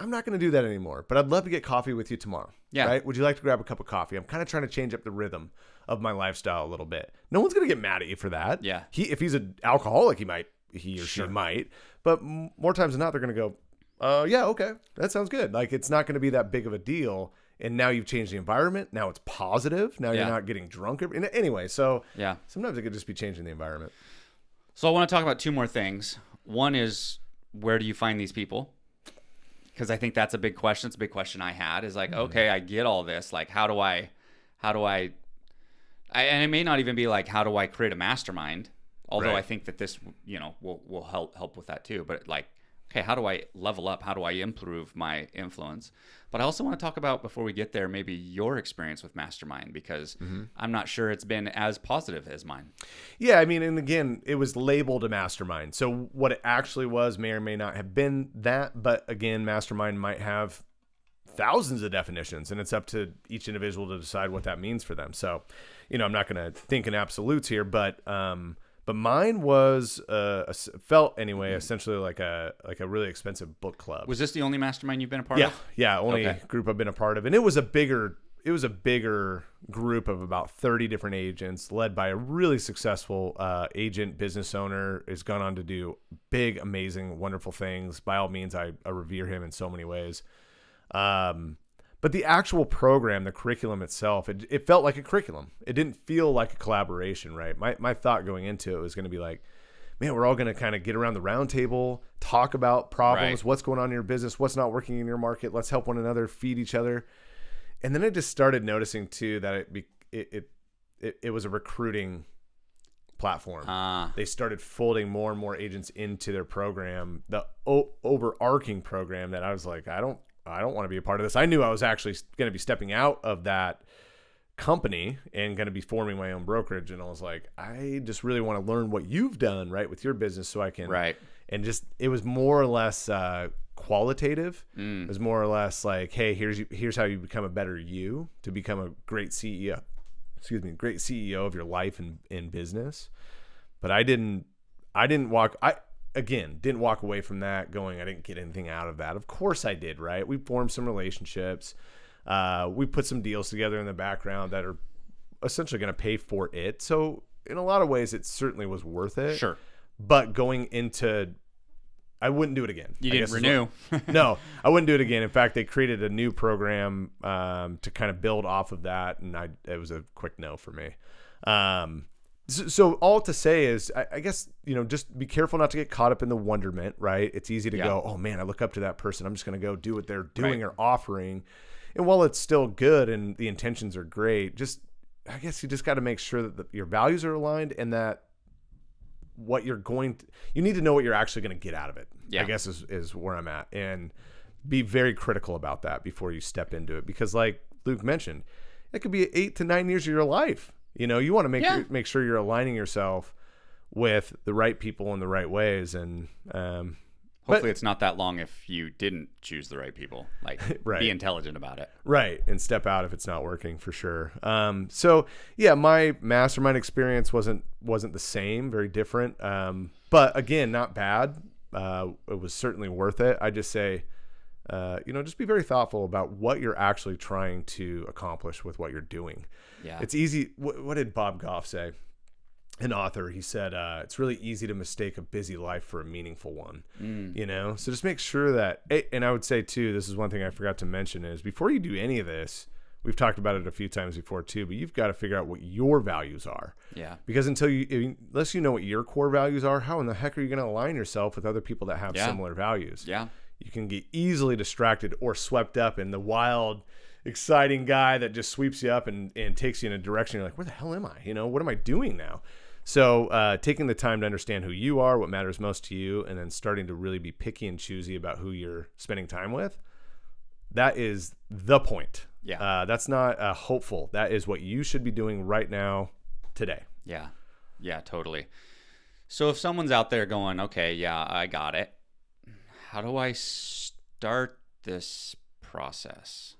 I'm not going to do that anymore, but I'd love to get coffee with you tomorrow. Yeah. Right? Would you like to grab a cup of coffee? I'm kind of trying to change up the rhythm of my lifestyle a little bit. No one's going to get mad at you for that. Yeah. If he's an alcoholic, he or Sure. she might, but more times than not, they're going to go, yeah, okay, that sounds good. Like, it's not going to be that big of a deal. And now you've changed the environment. Now it's positive. Now you're not getting drunk. Anyway, so Yeah. sometimes it could just be changing the environment. So I want to talk about two more things. One is, where do you find these people? Because I think that's a big question. It's a big question I had, is like, okay, I get all this. Like, how do I, and it may not even be like, how do I create a mastermind? Although Right. I think that this, will help with that too. But like, okay, how do I level up? How do I improve my influence? But I also want to talk about, before we get there, maybe your experience with mastermind, because I'm not sure it's been as positive as mine. Yeah, I mean, and again, it was labeled a mastermind. So what it actually was may or may not have been that. But again, mastermind might have thousands of definitions, and it's up to each individual to decide what that means for them. So, I'm not going to think in absolutes here, but mine was felt anyway essentially like a really expensive book club. Was this the only mastermind you've been a part of? Yeah, only Okay. group I've been a part of, and it was a bigger group of about 30 different agents, led by a really successful agent, business owner, has gone on to do big, amazing, wonderful things. By all means, I revere him in so many ways. But the actual program, the curriculum itself, it felt like a curriculum. It didn't feel like a collaboration, right? My thought going into it was going to be like, man, we're all going to kind of get around the round table, talk about problems, Right. what's going on in your business, what's not working in your market. Let's help one another, feed each other. And then I just started noticing too that it was a recruiting platform. They started folding more and more agents into their program, the overarching program that I was like, I don't want to be a part of this. I knew I was actually going to be stepping out of that company and going to be forming my own brokerage. And I was like, I just really want to learn what you've done right with your business so I can. Right. And just, it was more or less qualitative. It was more or less like, hey, here's how you become a better you to become a great CEO. Great CEO of your life and in business. But I didn't walk away from that going, I didn't get anything out of that. Of course I did, right? We formed some relationships. We put some deals together in the background that are essentially going to pay for it. So in a lot of ways, it certainly was worth it. Sure. But going into, I wouldn't do it again. You didn't renew. No, I wouldn't do it again. In fact, they created a new program to kind of build off of that, and it was a quick no for me. So all to say is, I guess, just be careful not to get caught up in the wonderment, right? It's easy to go, oh man, I look up to that person. I'm just going to go do what they're doing or offering. And while it's still good and the intentions are great, I guess you just got to make sure that your values are aligned and that what you need to know what you're actually going to get out of it. Yeah. I guess is where I'm at, and be very critical about that before you step into it. Because like Luke mentioned, it could be 8 to 9 years of your life. You want to make sure you're aligning yourself with the right people in the right ways. And Hopefully it's not that long if you didn't choose the right people. Like, Right. Be intelligent about it. Right. And step out if it's not working, for sure. So yeah, my mastermind experience wasn't the same, very different. But again, not bad. It was certainly worth it. I just say, just be very thoughtful about what you're actually trying to accomplish with what you're doing. Yeah. It's easy. What did Bob Goff say? An author, he said, it's really easy to mistake a busy life for a meaningful one, So just make sure that, and I would say too, this is one thing I forgot to mention is before you do any of this, we've talked about it a few times before too, but you've got to figure out what your values are. Yeah. Because unless you know what your core values are, how in the heck are you going to align yourself with other people that have similar values? Yeah. You can get easily distracted or swept up in the wild, exciting guy that just sweeps you up and takes you in a direction. You're like, where the hell am I? What am I doing now? So taking the time to understand who you are, what matters most to you, and then starting to really be picky and choosy about who you're spending time with, that is the point. Yeah. That's not hopeful. That is what you should be doing right now, today. Yeah. Yeah, totally. So if someone's out there going, okay, yeah, I got it. How do I start this process?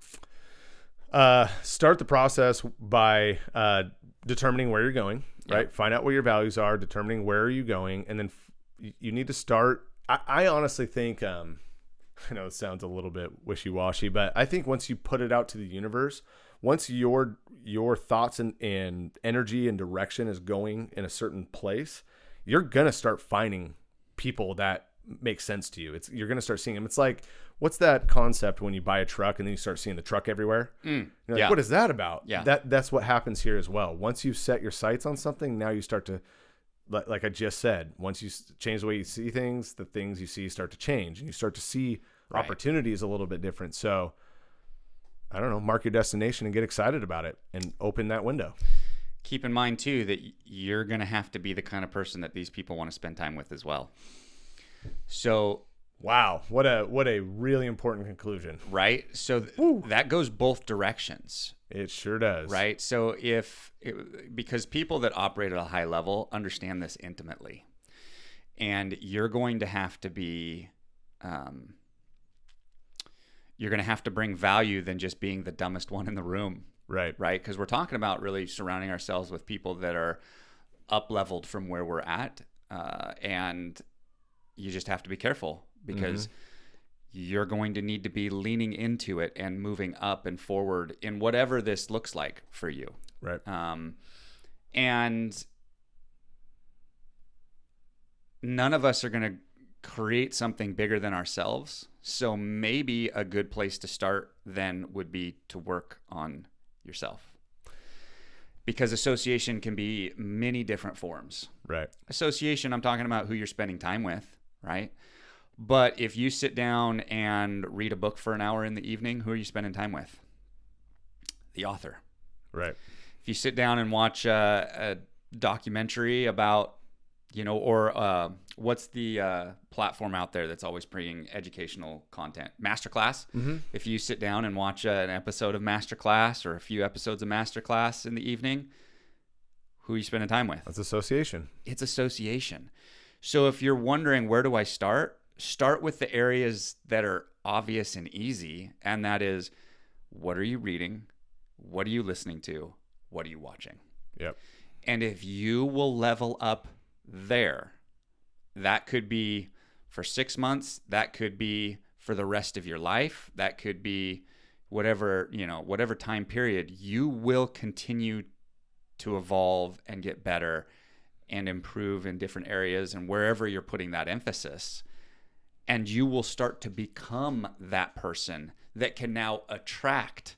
Start the process by determining where you're going, right? Yeah. Find out what your values are, determining where are you going, and then you need to start. I honestly think I know it sounds a little bit wishy-washy, but I think once you put it out to the universe, once your thoughts and energy and direction is going in a certain place, you're gonna start finding people that make sense to you. You're gonna start seeing them. It's like, what's that concept when you buy a truck and then you start seeing the truck everywhere? You're like, yeah. what is that about? Yeah. That's what happens here as well. Once you set your sights on something, now you start to, like I just said, once you change the way you see things, the things you see start to change, and you start to see opportunities a little bit different. So I don't know, mark your destination and get excited about it and open that window. Keep in mind too that you're going to have to be the kind of person that these people want to spend time with as well. So wow, what a really important conclusion. Right? So that goes both directions. It sure does. Right? So because people that operate at a high level understand this intimately. And you're going to have to be you're going to have to bring value than just being the dumbest one in the room. Right. Right? Because we're talking about really surrounding ourselves with people that are up-leveled from where we're at. And you just have to be careful because you're going to need to be leaning into it and moving up and forward in whatever this looks like for you. Right. And none of us are going to create something bigger than ourselves. So maybe a good place to start then would be to work on yourself. Because association can be many different forms. Right. Association, I'm talking about who you're spending time with, right? But if you sit down and read a book for an hour in the evening, who are you spending time with? The author. Right. If you sit down and watch a documentary about, or what's the platform out there that's always bringing educational content? Masterclass. If you sit down and watch an episode of Masterclass or a few episodes of Masterclass in the evening, who are you spending time with? That's association. It's association. So if you're wondering, where do I start? Start with the areas that are obvious and easy. And that is, what are you reading? What are you listening to? What are you watching? Yep. And if you will level up there, that could be for 6 months. That could be for the rest of your life. That could be whatever time period. You will continue to evolve and get better and improve in different areas and wherever you're putting that emphasis. And you will start to become that person that can now attract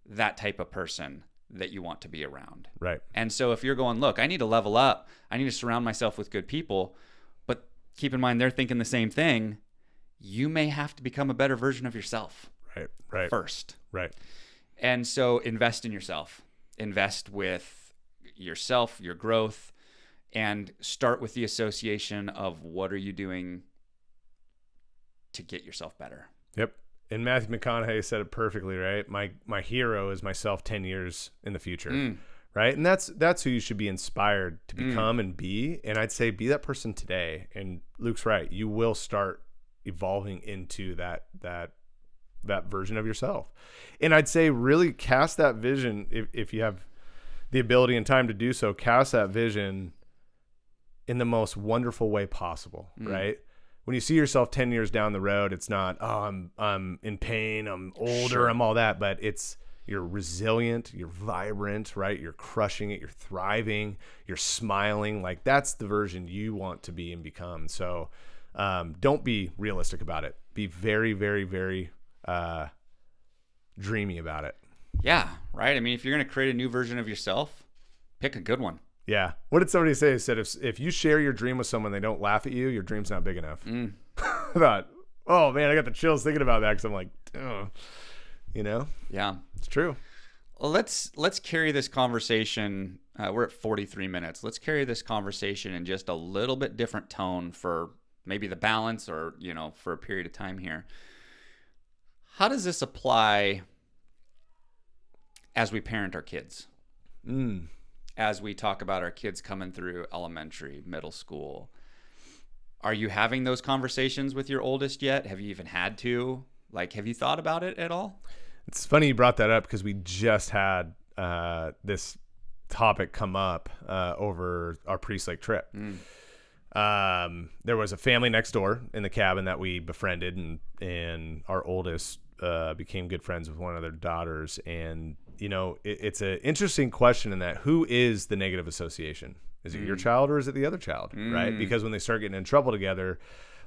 that type of person that you want to be around. Right. And so if you're going, look, I need to level up, I need to surround myself with good people, but keep in mind they're thinking the same thing, you may have to become a better version of yourself. Right. First. Right. And so invest in yourself. Invest with yourself, your growth, and start with the association of what are you doing to get yourself better. Yep. And Matthew McConaughey said it perfectly, right? My hero is myself 10 years in the future, right? And that's who you should be inspired to become and be. And I'd say be that person today. And Luke's right. You will start evolving into that version of yourself. And I'd say really cast that vision, if you have the ability and time to do so, cast that vision in the most wonderful way possible, right? When you see yourself 10 years down the road, it's not, oh, I'm in pain, I'm older, Sure. I'm all that, but it's you're resilient, you're vibrant, right? You're crushing it, you're thriving, you're smiling. Like that's the version you want to be and become. So don't be realistic about it. Be very, very, very dreamy about it. Yeah, right? I mean, if you're going to create a new version of yourself, pick a good one. Yeah. What did somebody say? It said if you share your dream with someone, they don't laugh at you, your dream's not big enough. I thought, oh man, I got the chills thinking about that because I'm like, oh, Yeah. it's true. Well, let's carry this conversation. We're at 43 minutes. Let's carry this conversation in just a little bit different tone for maybe the balance or, for a period of time here. How does this apply as we parent our kids? As we talk about our kids coming through elementary, middle school, are you having those conversations with your oldest yet? Have you even had to? Have you thought about it at all? It's funny you brought that up because we just had this topic come up over our Priest Lake trip. There was a family next door in the cabin that we befriended, and our oldest became good friends with one of their daughters. And, you know, it's an interesting question in that who is the negative association? Is it your child or is it the other child, right? Because when they start getting in trouble together,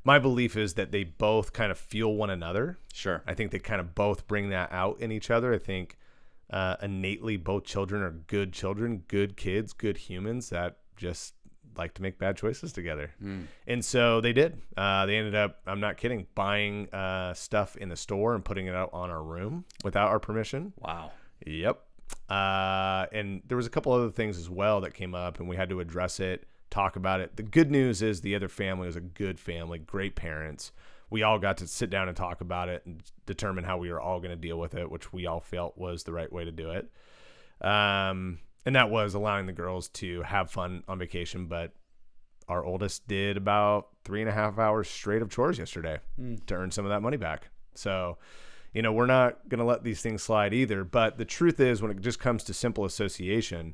my belief is that they both kind of feel one another. Sure. I think they kind of both bring that out in each other. I think innately both children are good children, good kids, good humans that just like to make bad choices together. And so they did. They ended up, I'm not kidding, buying stuff in the store and putting it out on our room without our permission. Wow. Yep. And there was a couple other things as well that came up, and we had to address it, talk about it. The good news is the other family was a good family, great parents. We all got to sit down and talk about it and determine how we were all going to deal with it, which we all felt was the right way to do it. And that was allowing the girls to have fun on vacation. But our oldest did about 3.5 hours straight of chores yesterday to earn some of that money back. So, you know, we're not going to let these things slide either. But the truth is, when it just comes to simple association,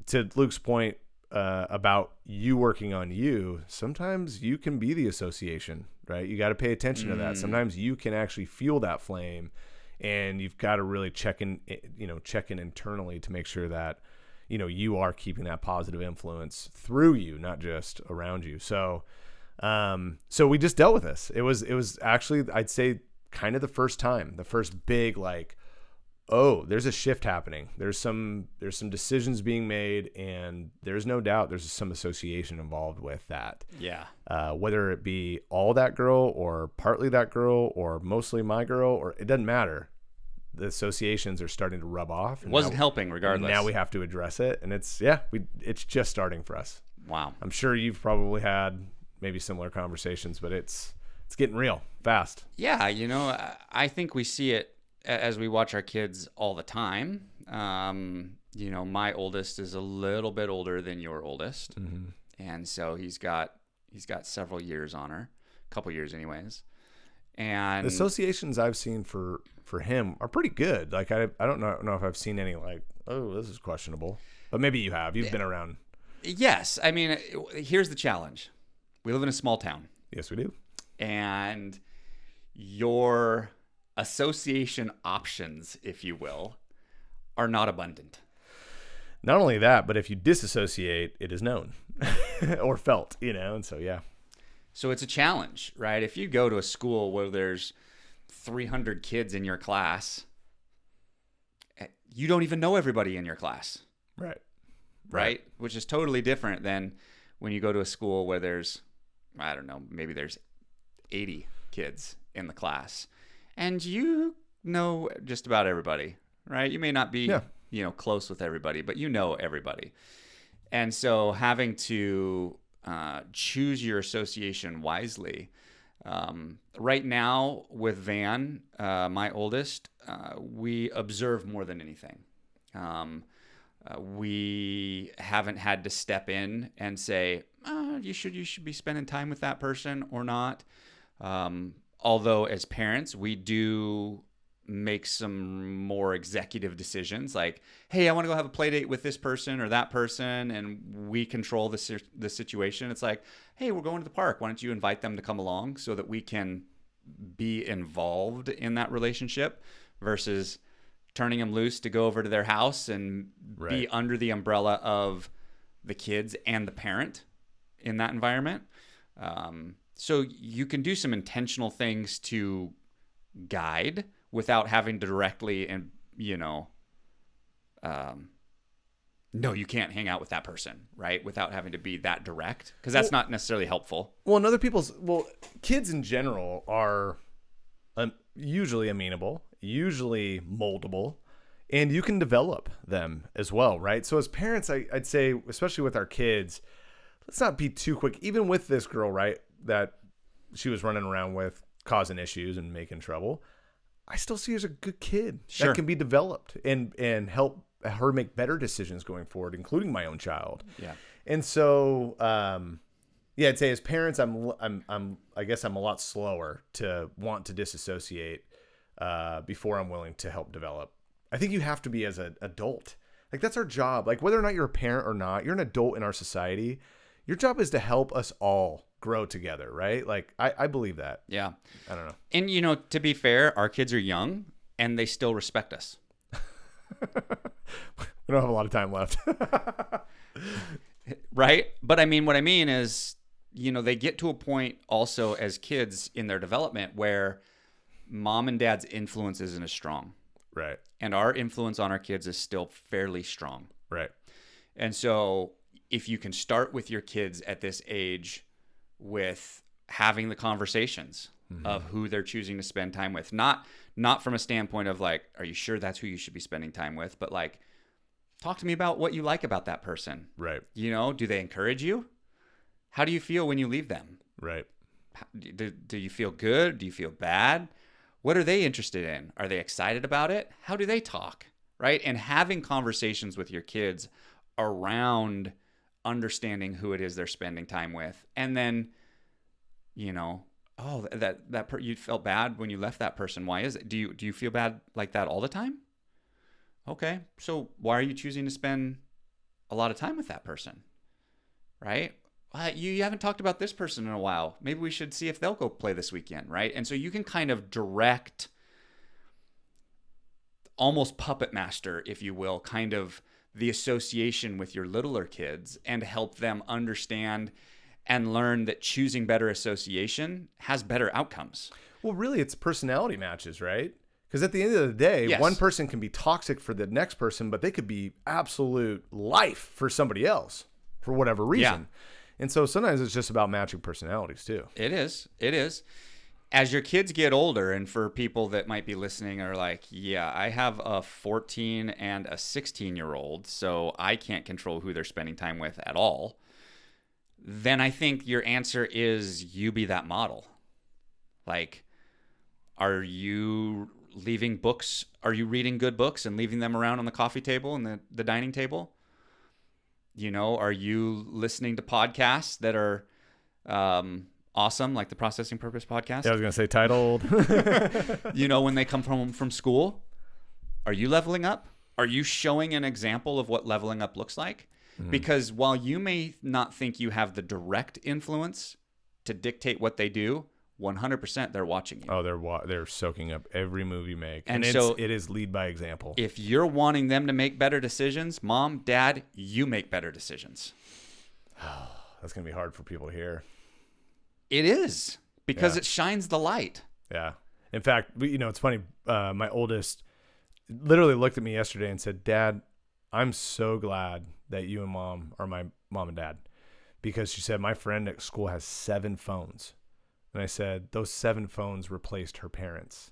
to Luke's point about you working on you, sometimes you can be the association, right? You got to pay attention to that. Sometimes you can actually fuel that flame, and you've got to really check in internally to make sure that, you know, you are keeping that positive influence through you, not just around you. So, so we just dealt with this. It was actually, I'd say, kind of the first big, like, oh, there's a shift happening. There's some decisions being made, and there's no doubt there's some association involved with that. Yeah. Whether it be all that girl or partly that girl or mostly my girl, or it doesn't matter. The associations are starting to rub off. It wasn't helping regardless. Now we have to address it, and it's just starting for us. Wow. I'm sure you've probably had maybe similar conversations, but it's getting real fast. Yeah, you know, I think we see it as we watch our kids all the time. You know, my oldest is a little bit older than your oldest, and so he's got several years on her, a couple years anyways. And the associations I've seen for him are pretty good. Like I don't know if I've seen any like, oh, this is questionable, but maybe you have. You've been around. Yes, I mean, here's the challenge: we live in a small town. Yes, we do. And your association options, if you will, are not abundant. Not only that, but if you disassociate, it is known or felt, you know, and so, yeah. So it's a challenge, right? If you go to a school where there's 300 kids in your class, you don't even know everybody in your class. Right? Which is totally different than when you go to a school where there's, I don't know, maybe there's 80 kids in the class, and you know just about everybody, right? You may not be, you know, close with everybody, but you know everybody. And so having to choose your association wisely. Right now with Van, my oldest, we observe more than anything. We haven't had to step in and say, you should be spending time with that person or not. Although as parents, we do make some more executive decisions like, hey, I want to go have a play date with this person or that person, and we control the situation. It's like, hey, we're going to the park. Why don't you invite them to come along so that we can be involved in that relationship versus turning them loose to go over to their house and be under the umbrella of the kids and the parent in that environment. So you can do some intentional things to guide without having to directly and, you know, no, you can't hang out with that person, right? Without having to be that direct, because that's not necessarily helpful. Well, kids in general are usually amenable, usually moldable, and you can develop them as well, right? So as parents, I'd say, especially with our kids, let's not be too quick. Even with this girl, right, that she was running around with, causing issues and making trouble, I still see her as a good kid that can be developed and help her make better decisions going forward, including my own child. Yeah. And so, I'd say as parents, I guess I'm a lot slower to want to disassociate before I'm willing to help develop. I think you have to be as an adult. Like, that's our job. Like, whether or not you're a parent or not, you're an adult in our society. Your job is to help us all grow together, right? Like I believe that. Yeah. I don't know. And, you know, to be fair, our kids are young and they still respect us. We don't have a lot of time left. Right? But I mean, what I mean is, you know, they get to a point also as kids in their development where mom and dad's influence isn't as strong. Right. And our influence on our kids is still fairly strong. Right. And so if you can start with your kids at this age with having the conversations of who they're choosing to spend time with, not from a standpoint of like, are you sure that's who you should be spending time with? But like, talk to me about what you like about that person. Right. You know, do they encourage you? How do you feel when you leave them? Right. Do you feel good? Do you feel bad? What are they interested in? Are they excited about it? How do they talk? Right? And having conversations with your kids around understanding who it is they're spending time with. And then, you know, oh, you felt bad when you left that person. Why is it? Do you feel bad like that all the time? Okay. So why are you choosing to spend a lot of time with that person? Right? You haven't talked about this person in a while. Maybe we should see if they'll go play this weekend, right? And so you can kind of direct, almost puppet master, if you will, kind of the association with your littler kids and help them understand and learn that choosing better association has better outcomes. Well, really, it's personality matches, right? Because at the end of the day, Yes. one person can be toxic for the next person, but they could be absolute life for somebody else for whatever reason. Yeah. And so sometimes it's just about matching personalities too. It is. It is. As your kids get older, and for people that might be listening are like, yeah, I have a 14 and a 16-year-old, so I can't control who they're spending time with at all. Then I think your answer is you be that model. Like, are you leaving books? Are you reading good books and leaving them around on the coffee table and the dining table? You know, are you listening to podcasts that are awesome, like the Processing Purpose podcast? Yeah, I was going to say titled. You know, when they come from school, are you leveling up? Are you showing an example of what leveling up looks like? Because while you may not think you have the direct influence to dictate what they do, 100% they're watching you. Oh, they're soaking up every move you make. And And so- it is lead by example. If you're wanting them to make better decisions, mom, dad, you make better decisions. That's going to be hard for people to hear. It is, because Yeah. it shines the light. Yeah. In fact, it's funny. My oldest literally looked at me yesterday and said, "Dad, I'm so glad that you and mom are my mom and dad," because she said, my friend at school has 7 phones. And I said, those 7 phones replaced her parents.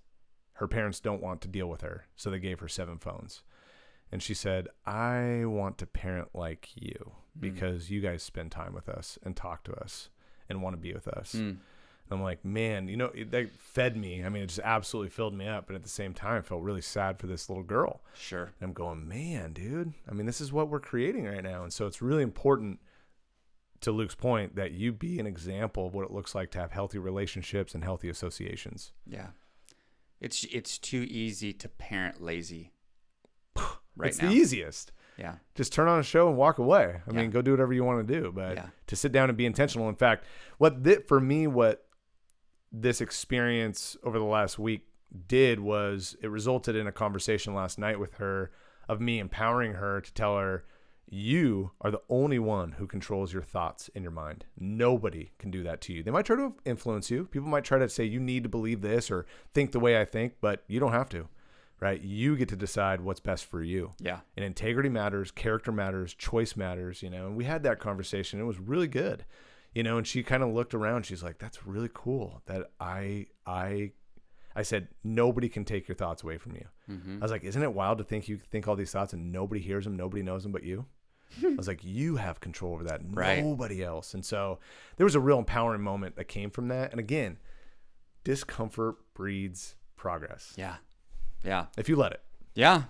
Her parents don't want to deal with her, so they gave her 7 phones. And she said, I want to parent like you because you guys spend time with us and talk to us and want to be with us. And I'm like, man, that fed me. I mean, it just absolutely filled me up. But at the same time, I felt really sad for this little girl. Sure. And I'm going, man, dude, I mean, this is what we're creating right now. And so it's really important, to Luke's point, that you be an example of what it looks like to have healthy relationships and healthy associations. Yeah. It's too easy to parent lazy right It's now. the easiest. Yeah. Just turn on a show and walk away. I Yeah. mean, go do whatever you want to do, but Yeah. to sit down and be intentional. In fact, what this experience over the last week did was it resulted in a conversation last night with her of me empowering her to tell her, you are the only one who controls your thoughts in your mind. Nobody can do that to you. They might try to influence you. People might try to say you need to believe this or think the way I think, but you don't have to, right? You get to decide what's best for you. Yeah. And integrity matters, character matters, choice matters, and we had that conversation. It was really good, and she kind of looked around. She's like, that's really cool that I said, nobody can take your thoughts away from you. I was like, isn't it wild to think you think all these thoughts and nobody hears them, nobody knows them but you? I was like, you have control over that. Right. Nobody else. And so there was a real empowering moment that came from that. And again, discomfort breeds progress. Yeah. Yeah. If you let it. Yeah.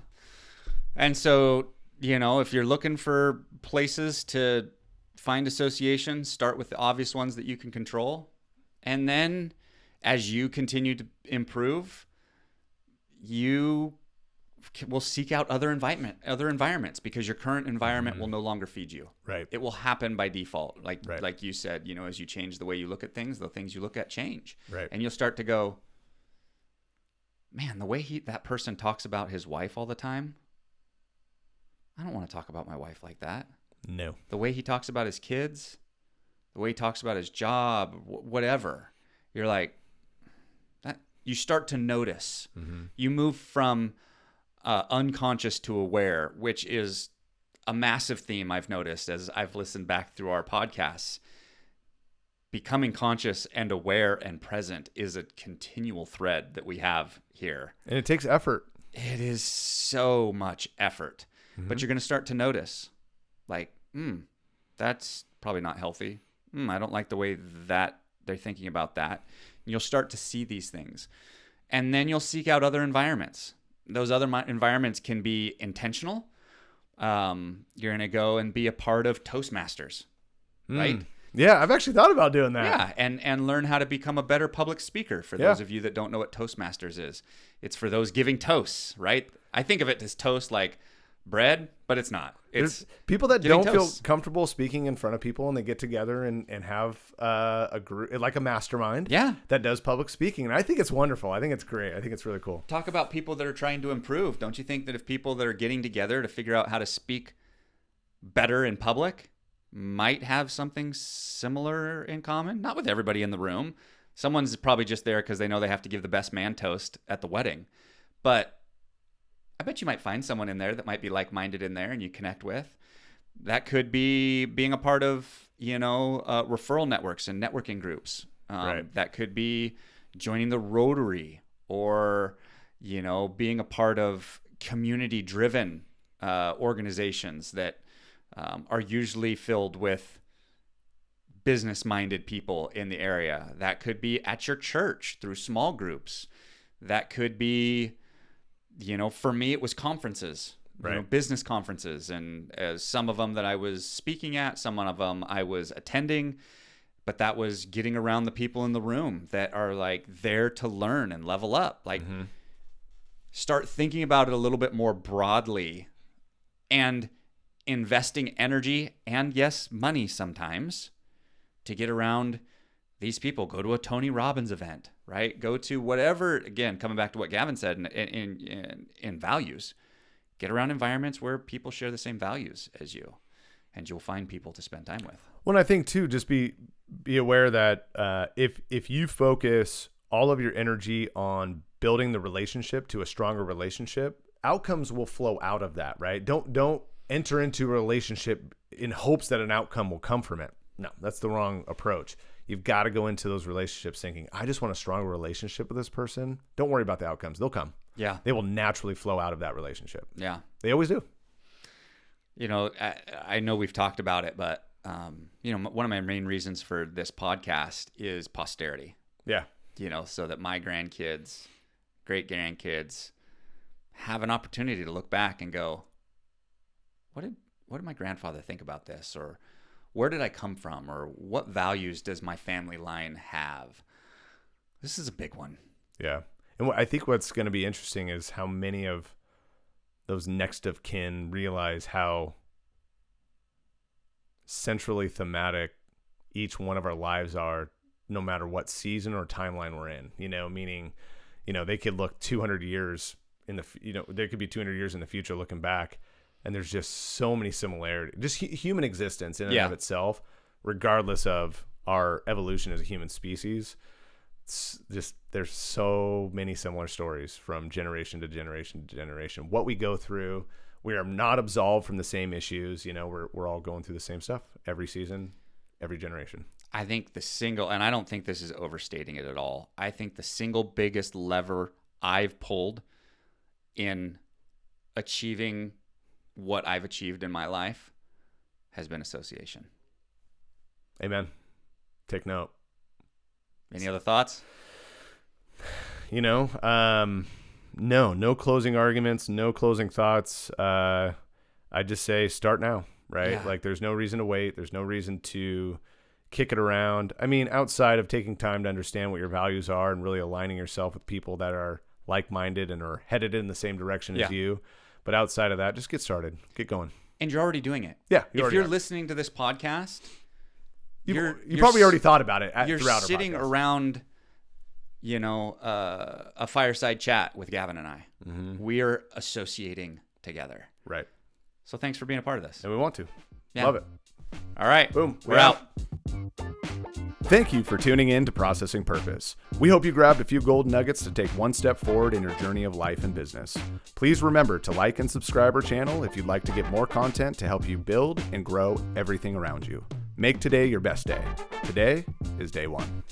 And so, if you're looking for places to find associations, start with the obvious ones that you can control. And then as you continue to improve, you will seek out other environments because your current environment will no longer feed you. Right. It will happen by default. Like Right. like you said, you know, as you change the way you look at things, the things you look at change. Right. And you'll start to go, man, the way that person talks about his wife all the time, I don't want to talk about my wife like that. No. The way he talks about his kids, the way he talks about his job, whatever. You're like, that. You start to notice. Mm-hmm. You move from unconscious to aware, which is a massive theme I've noticed as I've listened back through our podcasts. Becoming conscious and aware and present is a continual thread that we have here. And it takes effort. It is so much effort, but you're going to start to notice like, that's probably not healthy. I don't like the way that they're thinking about that. And you'll start to see these things. And then you'll seek out other environments. Those other environments can be intentional. You're going to go and be a part of Toastmasters, right? Yeah, I've actually thought about doing that. Yeah, and learn how to become a better public speaker for those of you that don't know what Toastmasters is. It's for those giving toasts, right? I think of it as toast like bread, but it's not. It's There's people that giving don't feel toasts. comfortable speaking in front of people, and they get together and have a group, like a mastermind Yeah. that does public speaking. And I think it's wonderful. I think it's great. I think it's really cool. Talk about people that are trying to improve. Don't you think that if people that are getting together to figure out how to speak better in public might have something similar in common? Not with everybody in the room. Someone's probably just there because they know they have to give the best man toast at the wedding. But I bet you might find someone in there that might be like-minded in there and you connect with. That could be being a part of, referral networks and networking groups. Right. That could be joining the Rotary or, being a part of community-driven organizations that are usually filled with business-minded people in the area. That could be at your church through small groups. That could be, for me, it was conferences, Right. Business conferences. And some of them that I was speaking at, some of them I was attending, but that was getting around the people in the room that are like there to learn and level up. Like, start thinking about it a little bit more broadly and investing energy and, yes, money sometimes to get around these people. Go to a Tony Robbins event, right? Go to whatever, again, coming back to what Gavin said in values. Get around environments where people share the same values as you, and you'll find people to spend time with. Well, and I think too, just be aware that if you focus all of your energy on building the relationship to a stronger relationship, outcomes will flow out of that, right? Don't enter into a relationship in hopes that an outcome will come from it. No, that's the wrong approach. You've got to go into those relationships thinking, I just want a stronger relationship with this person. Don't worry about the outcomes. They'll come. Yeah. They will naturally flow out of that relationship. Yeah. They always do. I know we've talked about it, but, one of my main reasons for this podcast is posterity. Yeah. So that my grandkids, great grandkids have an opportunity to look back and go, what did my grandfather think about this? Or where did I come from? Or what values does my family line have? This is a big one. Yeah. And I think what's going to be interesting is how many of those next of kin realize how centrally thematic each one of our lives are, no matter what season or timeline we're in, meaning, they could look 200 years in there could be 200 years in the future looking back, and there's just so many similarities, just human existence in and of itself, regardless of our evolution as a human species. It's just, there's so many similar stories from generation to generation to generation. What we go through, we are not absolved from the same issues. We're all going through the same stuff every season, every generation. I think and I don't think this is overstating it at all, I think the single biggest lever I've pulled in achieving what I've achieved in my life has been association. Amen. Take note. Any other thoughts? No closing arguments, no closing thoughts. I just say start now, right? Yeah. Like, there's no reason to wait. There's no reason to kick it around. I mean, outside of taking time to understand what your values are and really aligning yourself with people that are like-minded and are headed in the same direction as Yeah. you. But outside of that, just get started. Get going. And you're already doing it. Yeah. If you're listening to this podcast, you probably already thought about it you're throughout sitting our podcast. around, a fireside chat with Gavin and I. Mm-hmm. We're associating together. Right. So thanks for being a part of this. And we want to. Yeah. Love it. All right. Boom. We're out. Thank you for tuning in to Processing Purpose. We hope you grabbed a few gold nuggets to take one step forward in your journey of life and business. Please remember to like and subscribe our channel if you'd like to get more content to help you build and grow everything around you. Make today your best day. Today is day one.